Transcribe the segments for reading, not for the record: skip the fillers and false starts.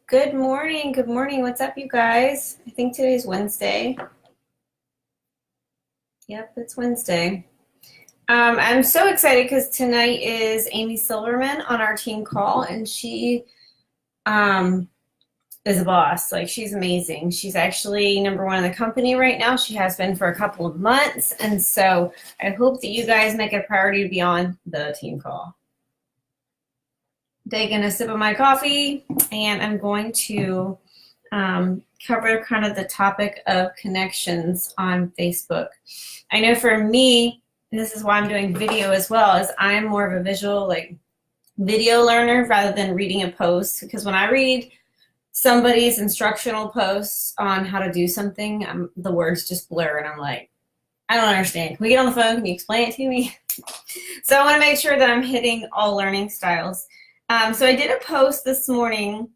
Good morning. Good morning. What's up, you guys? I think today's Wednesday. Yep, it's Wednesday. I'm so excited because tonight is Amy Silverman on our team call, and she um, is a boss. Like, she's amazing. She's actually number one in the company right now. She has been for a couple of months, and so I hope that you guys make it a priority to be on the team call. Taking a sip of my coffee, and I'm going to cover kind of the topic of connections on Facebook. I know for me, and this is why I'm doing video as well, is I'm more of a visual, like video learner rather than reading a post. Because when I read somebody's instructional posts on how to do something, the words just blur, and I'm like, I don't understand. Can we get on the phone? Can you explain it to me? So I want to make sure that I'm hitting all learning styles. So I did a post this morning,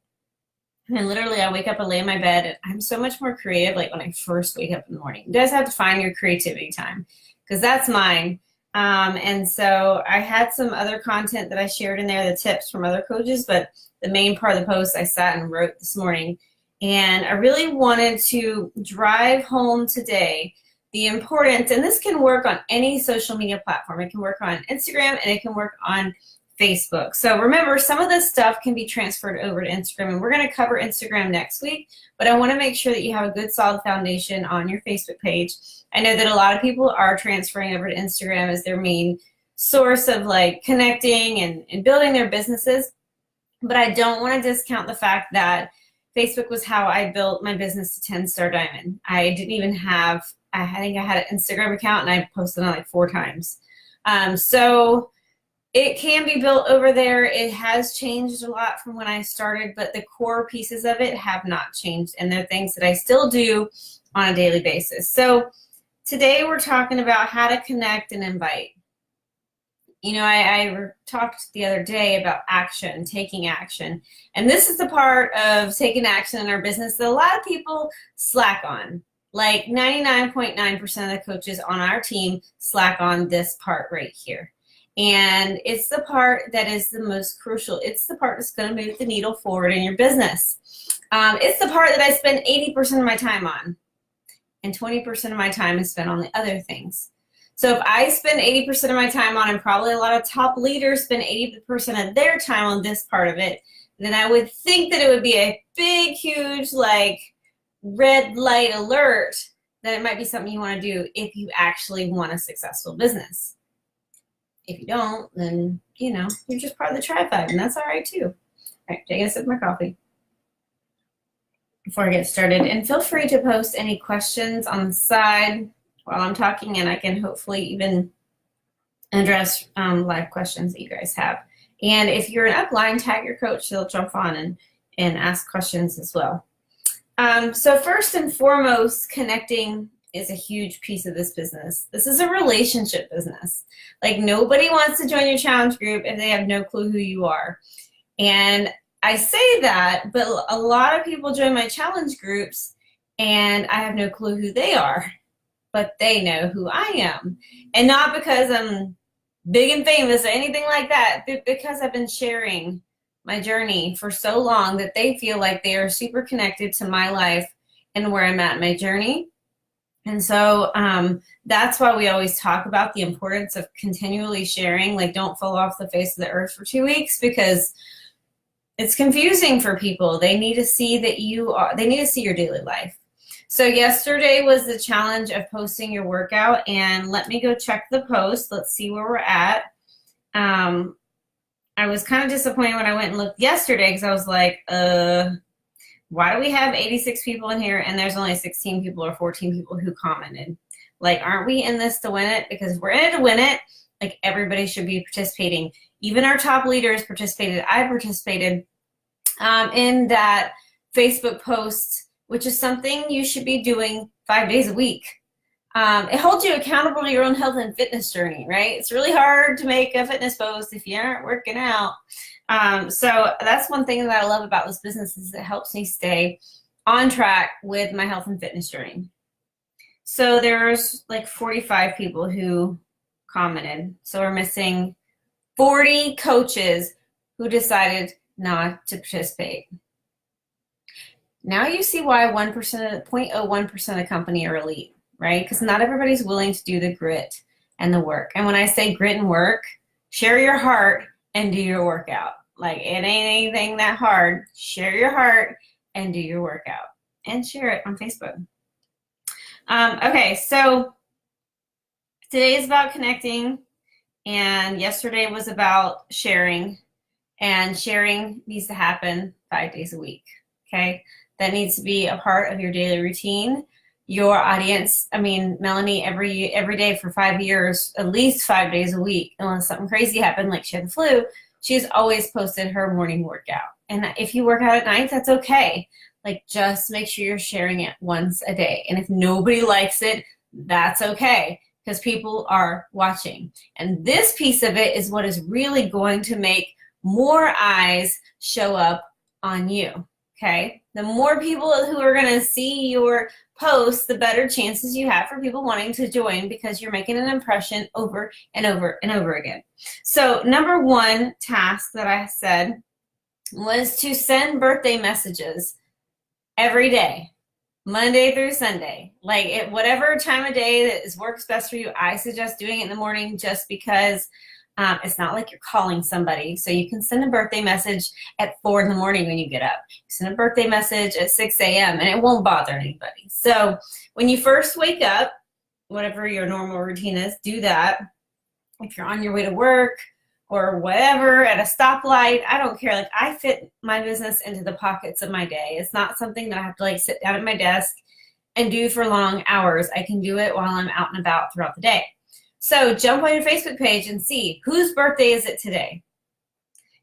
and literally I wake up and lay in my bed, and I'm so much more creative like when I first wake up in the morning. You guys have to find your creativity time because that's mine. And so I had some other content that I shared in there, the tips from other coaches, but the main part of the post I sat and wrote this morning. And I really wanted to drive home today the importance, and this can work on any social media platform. It can work on Instagram and it can work on Facebook. So remember, some of this stuff can be transferred over to Instagram, and we're going to cover Instagram next week, but I want to make sure that you have a good solid foundation on your Facebook page. I know that a lot of people are transferring over to Instagram as their main source of like connecting and building their businesses, but I don't want to discount the fact that Facebook was how I built my business to 10 Star Diamond. I didn't even have, I think I had an Instagram account and I posted on like 4 times. So it can be built over there. It has changed a lot from when I started, but the core pieces of it have not changed, and they're things that I still do on a daily basis. So today we're talking about how to connect and invite. You know, I talked the other day about action, taking action, and this is the part of taking action in our business that a lot of people slack on. Like 99.9% of the coaches on our team slack on this part right here. And it's the part that is the most crucial. It's the part that's going to move the needle forward in your business. It's the part that I spend 80% of my time on, and 20% of my time is spent on the other things. So if I spend 80% of my time on, and probably a lot of top leaders spend 80% of their time on this part of it, then I would think that it would be a big, huge, like red light alert that it might be something you want to do if you actually want a successful business. If you don't, then, you know, you're just part of the tribe, and that's all right too. All right, taking a sip of my coffee before I get started. And feel free to post any questions on the side while I'm talking, and I can hopefully even address live questions that you guys have. And if you're an upline, tag your coach. They'll jump on and ask questions as well. So first and foremost, connecting is a huge piece of this business. This is a relationship business. Like, nobody wants to join your challenge group if they have no clue who you are. And I say that, but a lot of people join my challenge groups and I have no clue who they are, but they know who I am. And not because I'm big and famous or anything like that, but because I've been sharing my journey for so long that they feel like they are super connected to my life and where I'm at in my journey. And so that's why we always talk about the importance of continually sharing. Like, don't fall off the face of the earth for 2 weeks, because it's confusing for people. They need to see that they need to see your daily life. So yesterday was the challenge of posting your workout, and let me go check the post. Let's see where we're at. I was kind of disappointed when I went and looked yesterday, because I was like, why do we have 86 people in here and there's only 16 people or 14 people who commented? Like, aren't we in this to win it? Because if we're in it to win it, like, everybody should be participating. Even our top leaders participated. I participated in that Facebook post, which is something you should be doing 5 days a week. It holds you accountable to your own health and fitness journey, right? It's really hard to make a fitness post if you aren't working out. So that's one thing that I love about this business, is it helps me stay on track with my health and fitness journey. So there's like 45 people who commented. So we're missing 40 coaches who decided not to participate. Now you see why 1%, 0.01% of the company are elite, right? Because not everybody's willing to do the grit and the work. And when I say grit and work, share your heart and do your workout. Like, it ain't anything that hard. Share your heart and do your workout. And share it on Facebook. Okay, so today is about connecting, and yesterday was about sharing. And sharing needs to happen 5 days a week, okay? That needs to be a part of your daily routine. Your audience, I mean, Melanie, every day for 5 years, at least 5 days a week, unless something crazy happened, like she had the flu, she's always posted her morning workout. And if you work out at night, that's okay. Like, just make sure you're sharing it once a day. And if nobody likes it, that's okay, because people are watching. And this piece of it is what is really going to make more eyes show up on you, okay? The more people who are gonna see your posts, the better chances you have for people wanting to join, because you're making an impression over and over and over again. So number one task that I said was to send birthday messages every day, Monday through Sunday. Like, at whatever time of day that works best for you. I suggest doing it in the morning just because it's not like you're calling somebody. So you can send a birthday message at 4 in the morning when you get up. You send a birthday message at 6 a.m. and it won't bother anybody. So when you first wake up, whatever your normal routine is, do that. If you're on your way to work or whatever, at a stoplight, I don't care. Like, I fit my business into the pockets of my day. It's not something that I have to like sit down at my desk and do for long hours. I can do it while I'm out and about throughout the day. So jump on your Facebook page and see whose birthday is it today.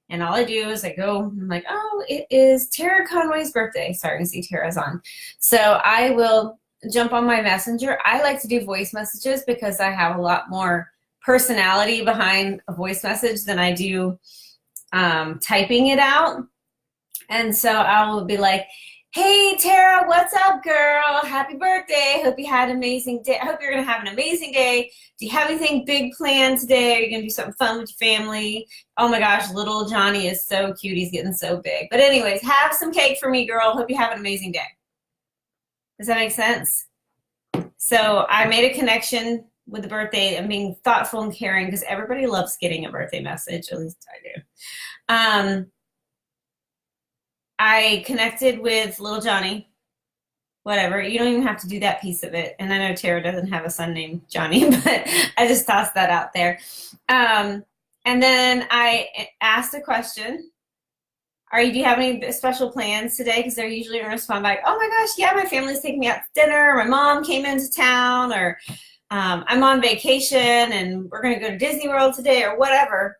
And all I do is I go, I'm like, oh, it is Tara Conway's birthday. Sorry, you see Tara's on. So I will jump on my messenger. I like to do voice messages because I have a lot more personality behind a voice message than I do typing it out. And so I will be like, hey, Tara, what's up, girl? Happy birthday. Hope you had an amazing day. I hope you're going to have an amazing day. Do you have anything big planned today? Are you going to do something fun with your family? Oh, my gosh, little Johnny is so cute. He's getting so big. But anyways, have some cake for me, girl. Hope you have an amazing day. Does that make sense? So I made a connection with the birthday and being thoughtful and caring, because everybody loves getting a birthday message. At least I do. I connected with little Johnny, whatever. You don't even have to do that piece of it. And I know Tara doesn't have a son named Johnny, but I just tossed that out there. And then I asked a question. Do you have any special plans today? Because they're usually going to respond back, oh my gosh, yeah, my family's taking me out to dinner. My mom came into town, or I'm on vacation and we're going to go to Disney World today, or whatever.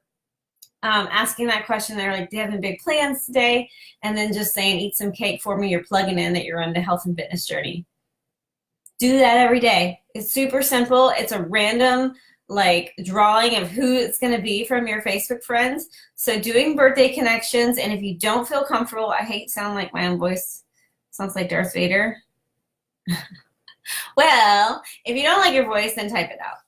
Asking that question, they're like, do you have any big plans today? And then just saying, eat some cake for me. You're plugging in that you're on the health and fitness journey. Do that every day. It's super simple. It's a random like drawing of who it's going to be from your Facebook friends. So doing birthday connections, and if you don't feel comfortable, I hate sounding like my own voice. Sounds like Darth Vader. Well, if you don't like your voice, then type it out.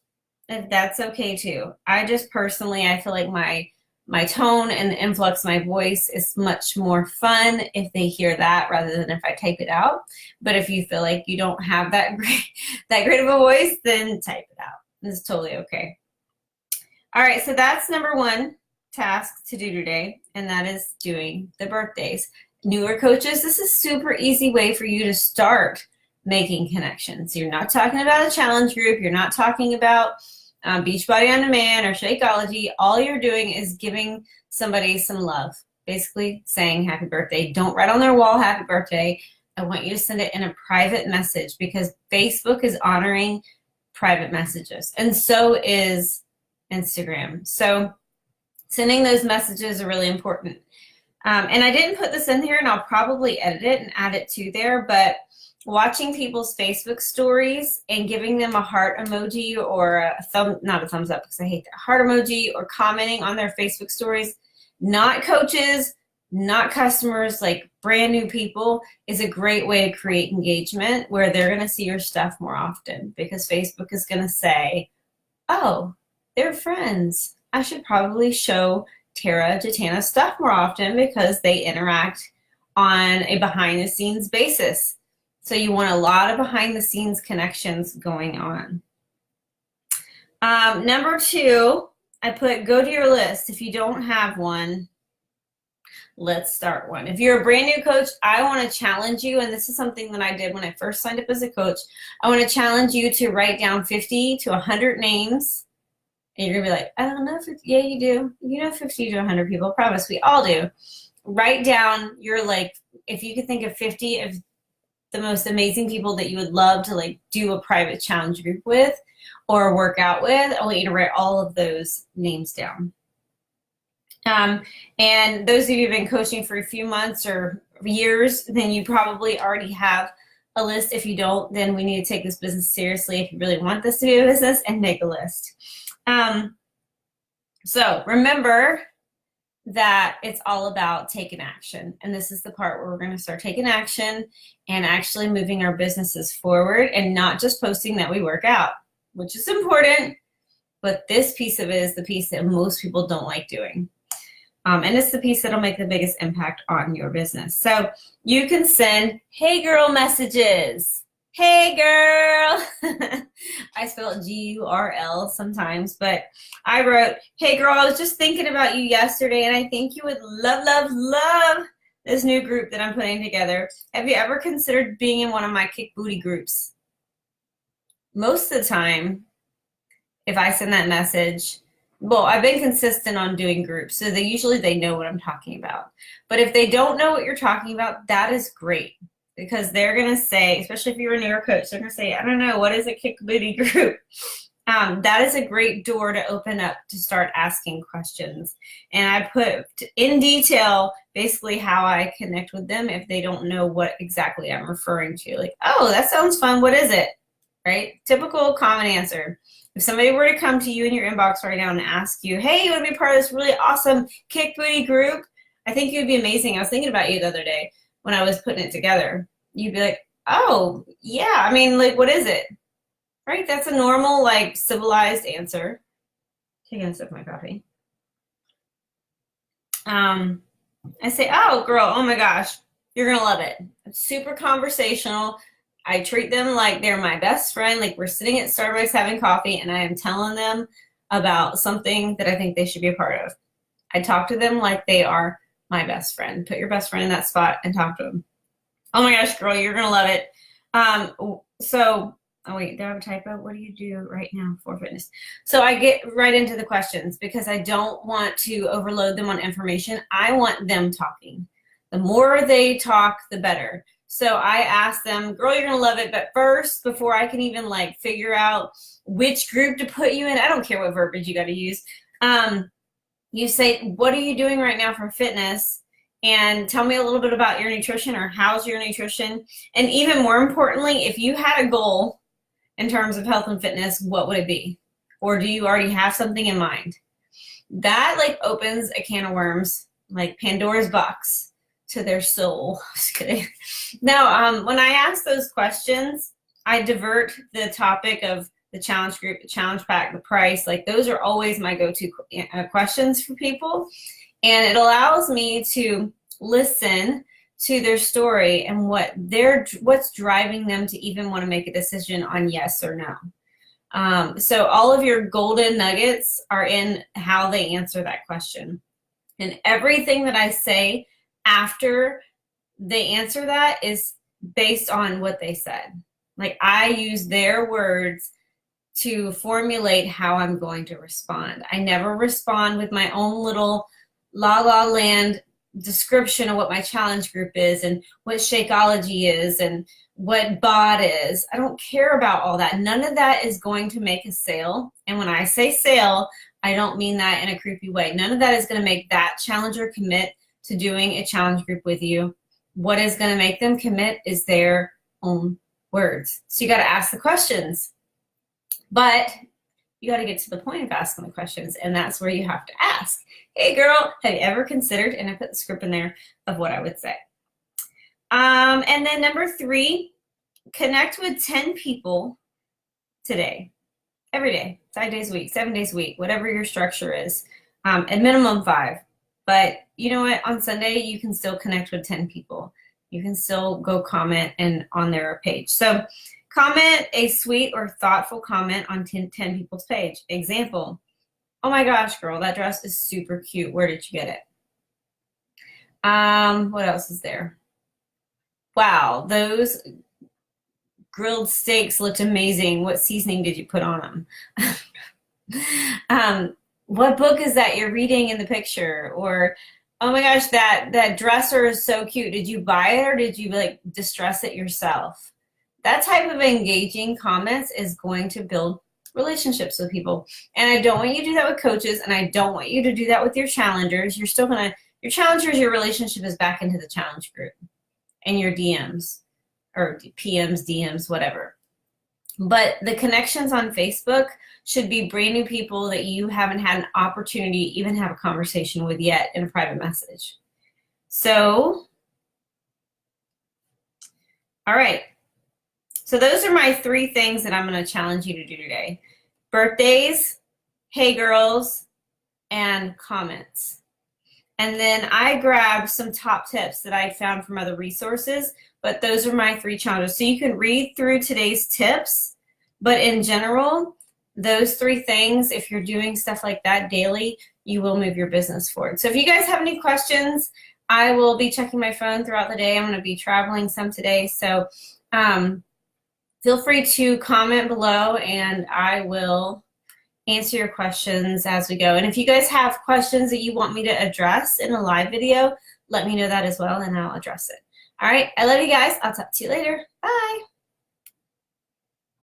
If that's okay too. I just personally, I feel like my tone and the influx of my voice is much more fun if they hear that rather than if I type it out. But if you feel like you don't have that great of a voice, then type it out. It's totally okay. All right, so that's number one task to do today, and that is doing the birthdays. Newer coaches, this is a super easy way for you to start making connections. You're not talking about a challenge group. You're not talking about Beachbody On Demand or Shakeology. All you're doing is giving somebody some love, basically saying happy birthday. Don't write on their wall happy birthday. I want you to send it in a private message, because Facebook is honoring private messages, and so is Instagram. So sending those messages are really important. And I didn't put this in here, and I'll probably edit it and add it to there, but watching people's Facebook stories and giving them a heart emoji or a not a thumbs up because I hate that, heart emoji, or commenting on their Facebook stories, not coaches, not customers, like brand new people, is a great way to create engagement where they're going to see your stuff more often, because Facebook is going to say, oh, they're friends. I should probably show Tara Jatana's stuff more often because they interact on a behind the scenes basis. So you want a lot of behind the scenes connections going on. Number 2, I put go to your list. If you don't have one, let's start one. If you're a brand new coach, I want to challenge you, and this is something that I did when I first signed up as a coach. I want to challenge you to write down 50 to 100 names. And you're going to be like, I don't know. Yeah, you do. You know 50 to 100 people. I promise, we all do. Write down your, like, if you could think of 50 of the most amazing people that you would love to, like, do a private challenge group with or work out with. I want you to write all of those names down. And those of you who've been coaching for a few months or years, then you probably already have a list. If you don't, then we need to take this business seriously if you really want this to be a business, and make a list. So remember that it's all about taking action. And this is the part where we're going to start taking action and actually moving our businesses forward, and not just posting that we work out, which is important, but this piece of it is the piece that most people don't like doing. And it's the piece that'll make the biggest impact on your business. So you can send, hey girl messages. Hey girl. I spell it G-U-R-L sometimes, but I wrote, hey girl, I was just thinking about you yesterday, and I think you would love, love, love this new group that I'm putting together. Have you ever considered being in one of my Kick Booty groups? Most of the time, if I send that message, well, I've been consistent on doing groups, so they know what I'm talking about. But if they don't know what you're talking about, that is great, because they're going to say, especially if you're a newer coach, they're going to say, I don't know, what is a Kick Booty group? That is a great door to open up to start asking questions. And I put in detail basically how I connect with them if they don't know what exactly I'm referring to. Like, oh, that sounds fun. What is it? Right? Typical common answer. If somebody were to come to you in your inbox right now and ask you, hey, you want to be part of this really awesome Kick Booty group? I think you'd be amazing. I was thinking about you the other day when I was putting it together. You'd be like, oh, yeah. I mean, like, what is it? Right? That's a normal, like, civilized answer. Taking a sip of my coffee. I say, oh, girl, oh my gosh, you're going to love it. It's super conversational. I treat them like they're my best friend. Like, we're sitting at Starbucks having coffee, and I am telling them about something that I think they should be a part of. I talk to them like they are my best friend. Put your best friend in that spot and talk to them. Oh my gosh, girl, you're going to love it. Oh wait, do I have a typo? What do you do right now for fitness? So I get right into the questions because I don't want to overload them on information. I want them talking. The more they talk, the better. So I ask them, girl, you're going to love it. But first, before I can even like figure out which group to put you in, I don't care what verbiage you got to use. You say, what are you doing right now for fitness? And tell me a little bit about your nutrition, or how's your nutrition? And even more importantly, if you had a goal in terms of health and fitness, what would it be? Or do you already have something in mind? That like opens a can of worms, like Pandora's box to their soul. Just kidding. Now, when I ask those questions, I divert the topic of the challenge group, the challenge pack, the price. Like, those are always my go-to questions for people. And it allows me to listen to their story and what's driving them to even want to make a decision on yes or no. So all of your golden nuggets are in how they answer that question. And everything that I say after they answer that is based on what they said. Like, I use their words to formulate how I'm going to respond. I never respond with my own little la la land description of what my challenge group is and what Shakeology is and what BOD is. I don't care about all that. None of that is going to make a sale. And when I say sale, I don't mean that in a creepy way. None of that is going to make that challenger commit to doing a challenge group with you. What is going to make them commit is their own words. So you got to ask the questions. But you got to get to the point of asking the questions, and that's where you have to ask, hey girl, have you ever considered, and I put the script in there of what I would say. And then number 3, connect with 10 people today, every day, 5 days a week, 7 days a week, whatever your structure is, at minimum 5. But you know what? On Sunday, you can still connect with 10 people. You can still go comment and on their page. So comment a sweet or thoughtful comment on 10 people's page. Example, oh my gosh, girl, that dress is super cute. Where did you get it? What else is there? Wow, those grilled steaks looked amazing. What seasoning did you put on them? What book is that you're reading in the picture? Or, oh my gosh, that dresser is so cute. Did you buy it or did you like distress it yourself? That type of engaging comments is going to build relationships with people. And I don't want you to do that with coaches, and I don't want you to do that with your challengers. You're still gonna, your challengers, your relationship is back into the challenge group and your DMs or PMs, DMs, whatever. But the connections on Facebook should be brand new people that you haven't had an opportunity to even have a conversation with yet in a private message. So, all right. So those are my 3 things that I'm going to challenge you to do today. Birthdays, hey girls, and comments. And then I grabbed some top tips that I found from other resources, but those are my 3 challenges. So you can read through today's tips, but in general, those 3 things, if you're doing stuff like that daily, you will move your business forward. So if you guys have any questions, I will be checking my phone throughout the day. I'm going to be traveling some today. So feel free to comment below and I will answer your questions as we go. And if you guys have questions that you want me to address in a live video, let me know that as well and I'll address it. All right, I love you guys. I'll talk to you later. Bye.